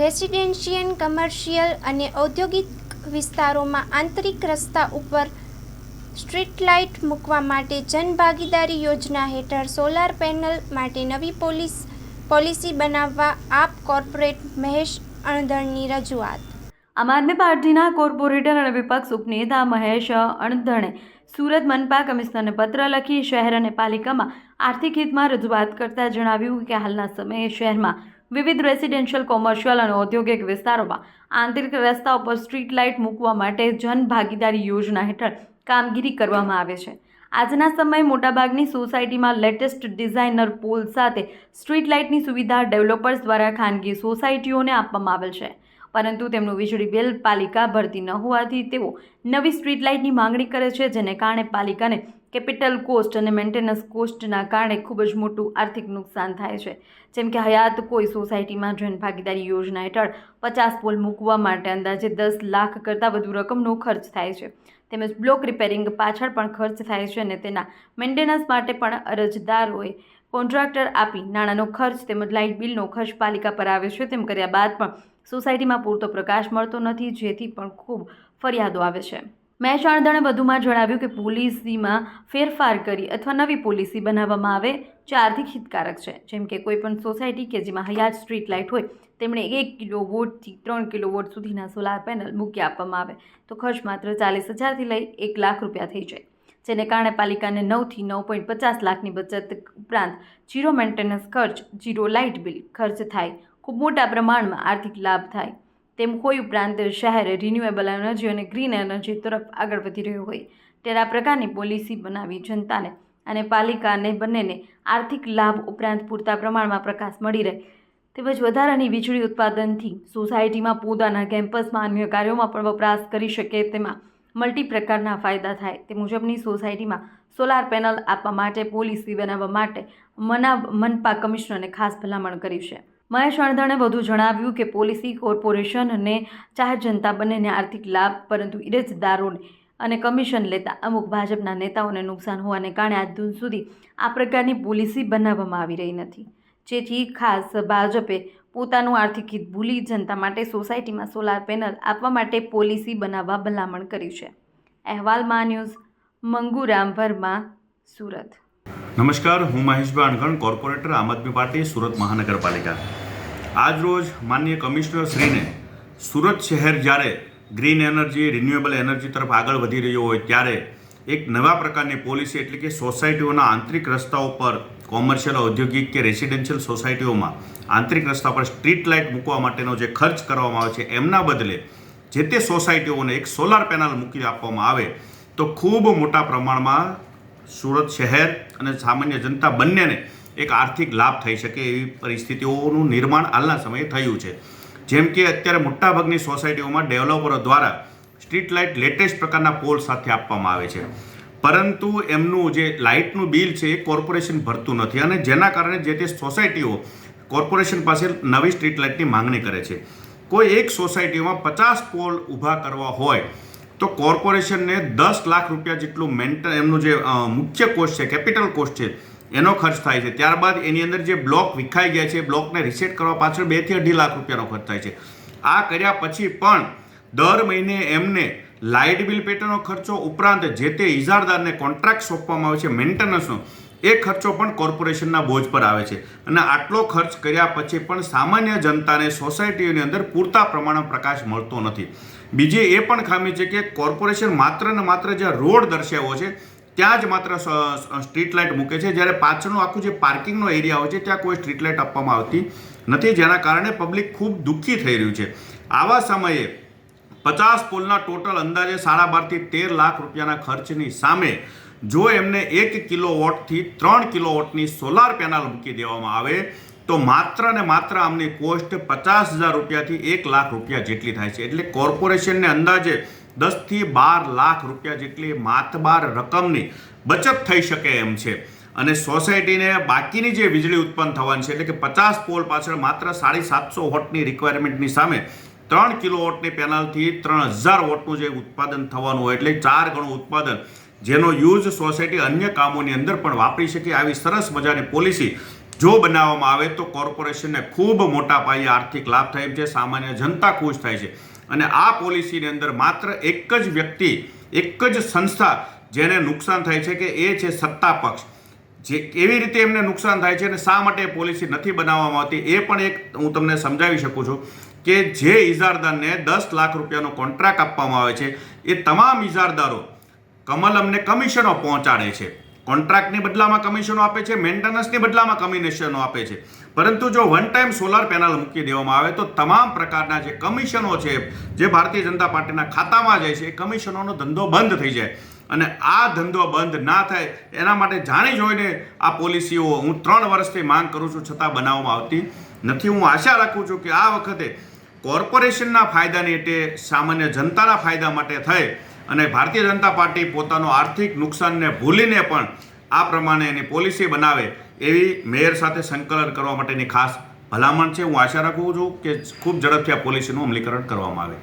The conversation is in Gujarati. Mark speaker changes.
Speaker 1: રેસિડેન્શિયલ, કમર્શિયલ અને ઔદ્યોગિક વિસ્તારોમાં આંતરિક રસ્તા ઉપર સ્ટ્રીટ લાઇટ મૂકવા માટે જનભાગીદારી યોજના હેઠળ સોલાર પેનલ માટે નવી પોલિસી બનાવવા આપ કોર્પોરેટર મહેશ અણધણની રજૂઆત।
Speaker 2: આમ આદમી પાર્ટીના કોર્પોરેટર અને વિપક્ષ ઉપનેતા મહેશ અણધણે સુરત મનપા કમિશનરને પત્ર લખી શહેર અને પાલિકામાં આર્થિક હિતમાં રજૂઆત કરતા જણાવ્યું કે હાલના સમયે શહેરમાં વિવિધ રેસિડેન્શિયલ, કોમર્શિયલ અને ઔદ્યોગિક વિસ્તારોમાં આંતરિક રસ્તા ઉપર સ્ટ્રીટ લાઇટ મૂકવા માટે જનભાગીદારી યોજના હેઠળ કામગીરી કરવામાં આવે છે। આજના સમયે મોટાભાગની સોસાયટીમાં લેટેસ્ટ ડિઝાઇનર પોલ સાથે સ્ટ્રીટ લાઇટની સુવિધા ડેવલપર્સ દ્વારા ખાનગી સોસાયટીઓને આપવામાં આવેલ છે, પરંતુ તેમનું વીજળી બિલ પાલિકા ભરતી ન હોવાથી તેઓ નવી સ્ટ્રીટ લાઇટની માંગણી કરે છે, જેને કારણે પાલિકાને કેપિટલ કોસ્ટ અને મેન્ટેનન્સ કોસ્ટના કારણે ખૂબ જ મોટું આર્થિક નુકસાન થાય છે। જેમ કે હયાત કોઈ સોસાયટીમાં જનભાગીદારી યોજના હેઠળ 50 પોલ મૂકવા માટે અંદાજે 10 લાખ કરતાં વધુ રકમનો ખર્ચ થાય છે, તેમજ બ્લોક રિપેરિંગ પાછળ પણ ખર્ચ થાય છે અને તેના મેન્ટેનન્સ માટે પણ અરજદારોએ કોન્ટ્રાક્ટર આપી નાણાંનો ખર્ચ તેમજ લાઇટ બિલનો ખર્ચ પાલિકા પર આવે છે। તેમ કર્યા બાદ પણ સોસાયટીમાં પૂરતો પ્રકાશ મળતો નથી, જેથી પણ ખૂબ ફરિયાદો આવે છે। મહેશ અણધણે વધુમાં જણાવ્યું કે પોલિસીમાં ફેરફાર કરી અથવા નવી પોલિસી બનાવવામાં આવે જે આર્થિક હિતકારક છે। જેમ કે કોઈપણ સોસાયટી કે જેમાં હયાત સ્ટ્રીટ લાઇટ હોય તેમણે 1 કિલોવોટથી 3 કિલોવોટ સુધીના સોલાર પેનલ મૂકી આપવામાં આવે તો ખર્ચ માત્ર 40,000થી લઈ 1 લાખ રૂપિયા થઈ જાય, જેને કારણે પાલિકાને 9થી 9.50 લાખની બચત ઉપરાંત ઝીરો મેન્ટેનન્સ ખર્ચ, ઝીરો લાઇટ બિલ ખર્ચ થાય, ખૂબ મોટા પ્રમાણમાં આર્થિક લાભ થાય તેમ કોઈ ઉપરાંત શહેર રિન્યુએબલ એનર્જી અને ગ્રીન એનર્જી તરફ આગળ વધી રહ્યું હોય ત્યારે આ પ્રકારની પોલિસી બનાવી જનતાને અને પાલિકાને બંનેને આર્થિક લાભ ઉપરાંત પૂરતા પ્રમાણમાં પ્રકાશ મળી રહે તેમજ વધારાની વીજળી ઉત્પાદનથી સોસાયટીમાં પોતાના કેમ્પસમાં અન્ય કાર્યોમાં પણ વપરાશ કરી શકે તેમાં મલ્ટી પ્રકારના ફાયદા થાય તે મુજબની સોસાયટીમાં સોલાર પેનલ આપવા માટે પોલિસી બનાવવા માટે મનપા કમિશનરને ખાસ ભલામણ કરી છે। મહેશ અણધણે વધુ જણાવ્યું કે પોલિસી કોર્પોરેશન અને જાહેર જનતા બંનેને આર્થિક લાભ, પરંતુ ઇરજદારોને અને કમિશન લેતા અમુક ભાજપના નેતાઓને નુકસાન હોવાને કારણે આજ દિન સુધી આ પ્રકારની પોલિસી બનાવવામાં આવી રહી નથી, જેથી ખાસ ભાજપે પોતાનું આર્થિક હિત ભૂલી જનતા માટે સોસાયટીમાં સોલાર પેનલ આપવા માટે પોલિસી બનાવવા ભલામણ કરી છે। અહેવાલ મા ન્યૂઝ, મંગુરામ વર્મા, સુરત।
Speaker 3: નમસ્કાર, હું મહેશભાઈ અણધણ, કોર્પોરેટર આમ આદમી પાર્ટી સુરત મહાનગરપાલિકા। આજ રોજ માનનીય કમિશનર શ્રીને સુરત શહેર જ્યારે ગ્રીન એનર્જી, રિન્યુએબલ એનર્જી તરફ આગળ વધી રહ્યો હોય ત્યારે એક નવા પ્રકારની પોલિસી એટલે કે સોસાયટીઓના આંતરિક રસ્તાઓ પર, કોમર્શિયલ, ઔદ્યોગિક કે રેસિડેન્શિયલ સોસાયટીઓમાં આંતરિક રસ્તા પર સ્ટ્રીટ લાઇટ મૂકવા માટેનો જે ખર્ચ કરવામાં આવે છે એમના બદલે જે તે સોસાયટીઓને એક સોલાર પેનલ મૂકી આપવામાં આવે તો ખૂબ મોટા પ્રમાણમાં સુરત શહેર અને સામાન્ય જનતા બંનેને એક આર્થિક લાભ થઈ શકે એવી પરિસ્થિતિઓનું નિર્માણ હાલના સમયે થયું છે। જેમ કે અત્યારે મોટાભાગની સોસાયટીઓમાં ડેવલપરો દ્વારા સ્ટ્રીટ લાઇટ લેટેસ્ટ પ્રકારના પોલ સાથે આપવામાં આવે છે, પરંતુ એમનું જે લાઇટનું બિલ છે એ કોર્પોરેશન ભરતું નથી અને જેના કારણે જે તે સોસાયટીઓ કોર્પોરેશન પાસે નવી સ્ટ્રીટ લાઇટની માંગણી કરે છે। કોઈ એક સોસાયટીમાં 50 પોલ ઊભા કરવા હોય તો કોર્પોરેશનને 10 લાખ રૂપિયા જેટલું એમનું જે મુખ્ય કોસ્ટ છે, કેપિટલ કોસ્ટ છે એનો ખર્ચ થાય છે। ત્યારબાદ એની અંદર જે બ્લોક વિખાઈ ગયા છે બ્લોકને રિસેટ કરવા પાછળ 2 થી 2.5 લાખ રૂપિયાનો ખર્ચ થાય છે। આ કર્યા પછી પણ દર મહિને એમને લાઇટ બિલ પેટર્નનો ખર્ચો ઉપરાંત જે તે ઇજારદારને કોન્ટ્રાક્ટ સોંપવામાં આવે છે મેન્ટેનન્સનો, એ ખર્ચો પણ કોર્પોરેશનના બોજ પર આવે છે અને આટલો ખર્ચ કર્યા પછી પણ સામાન્ય જનતાને સોસાયટીઓની અંદર પૂરતા પ્રમાણમાં પ્રકાશ મળતો નથી। બીજી એ પણ ખામી છે કે કોર્પોરેશન માત્ર ને માત્ર જ્યાં રોડ દર્શાવ્યો છે ત્યાં જ માત્ર સ્ટ્રીટ લાઇટ મૂકે છે, જ્યારે પાછળનું આખું જે પાર્કિંગનો એરિયા હોય છે ત્યાં કોઈ સ્ટ્રીટ લાઇટ આપવામાં આવતી નથી, જેના કારણે પબ્લિક ખૂબ દુઃખી થઈ રહ્યું છે। આવા સમયે 50 પોલના ટોટલ અંદાજે 12.5 થી 13 લાખ રૂપિયાના ખર્ચની સામે જો એમને 1 કિલોવોટથી 3 કિલોવોટની સોલાર પેનલ મૂકી દેવામાં આવે તો માત્ર ને માત્ર આમની કોસ્ટ 50,000 રૂપિયાથી 1 લાખ રૂપિયા જેટલી થાય છે। એટલે કોર્પોરેશનને અંદાજે 10 થી 12 લાખ રૂપિયા જેટલી માતબાર રકમની બચત થઈ શકે એમ છે અને સોસાયટીને બાકીની જે વીજળી ઉત્પન્ન થવાની છે એટલે કે 50 પોલ પાછળ માત્ર 750 વોટની રિક્વાયરમેન્ટની સામે 3 કિલોવોટની પેનલથી 3000 વોટનું જે ઉત્પાદન થવાનું હોય એટલે 4 ગણું ઉત્પાદન, જેનો યુઝ સોસાયટી અન્ય કામોની અંદર પણ વાપરી શકે આવી સરસ મજાની પોલિસી જો બનાવવામાં આવે તો કોર્પોરેશનને ખૂબ મોટા પાયે આર્થિક લાભ થાય છે, સામાન્ય જનતા ખુશ થાય છે. અને આ પોલિસીની અંદર માત્ર એક જ વ્યક્તિ, એક જ સંસ્થા જેને નુકસાન થાય છે કે એ છે સત્તા પક્ષ. જે કેવી રીતે એમને નુકસાન થાય છે અને શા માટે પોલિસી નથી બનાવવામાં આવતી એ પણ એક હું તમને સમજાવી શકું છું કે જે ઇજારદારને 10 લાખ રૂપિયાનો કોન્ટ્રાક્ટ આપવામાં આવે છે એ તમામ ઇજારદારો કમલમને કમિશનો પહોંચાડે છે. કોન્ટ્રાક્ટની બદલામાં કમિશનો આપે છે, મેન્ટેનન્સની બદલામાં કમિશનો આપે છે. પરંતુ જો વન ટાઈમ સોલાર પેનલ મૂકી દેવામાં આવે તો તમામ પ્રકારના જે કમિશનો છે જે ભારતીય જનતા પાર્ટીના ખાતામાં જાય છે એ કમિશનોનો ધંધો બંધ થઈ જાય. અને આ ધંધો બંધ ના થાય એના માટે જાણી જોઈને આ પોલિસીઓ હું 3 વર્ષથી માંગ કરું છું, છતાં બનાવવામાં આવતી નથી. હું આશા રાખું છું કે આ વખતે કોર્પોરેશનના ફાયદાની એટલે સામાન્ય જનતાના ફાયદા માટે થઈ અને ભારતીય જનતા પાર્ટી પોતાનો આર્થિક નુકસાનને ભૂલીને પણ આ પ્રમાણે એની પોલિસી બનાવે એવી મેયર સાથે સંકલન કરવા માટેની ખાસ ભલામણ છે. હું આશા રાખું છું કે ખૂબ ઝડપથી આ પોલિસીનું અમલીકરણ કરવામાં આવે.